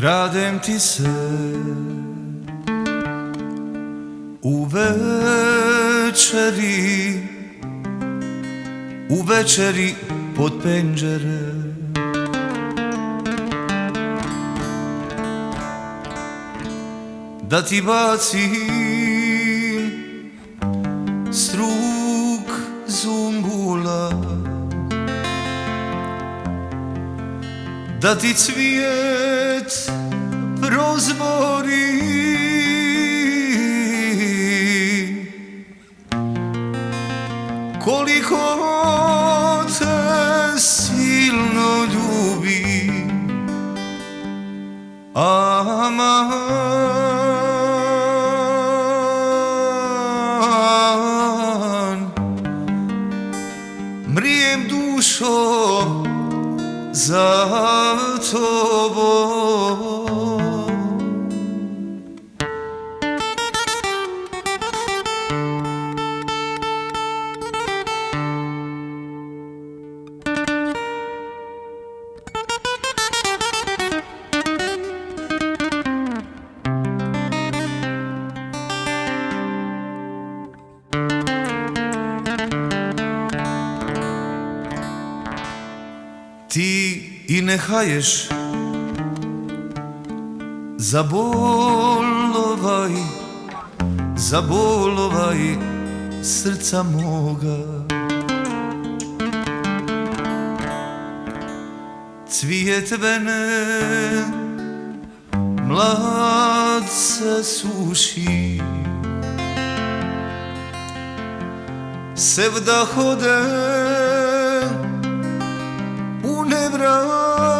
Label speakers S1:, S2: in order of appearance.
S1: Kradem ti se u večeri pod penđere. Da ti bacim struk zumbula, da ti cvijet prozbori, koliko te silno ljubim. Aman, mrijem dušo za tobom. Ti i ne haješ za bolovaj srca moga. Cvijet vene mlad se suši, sevda hode u nevrat.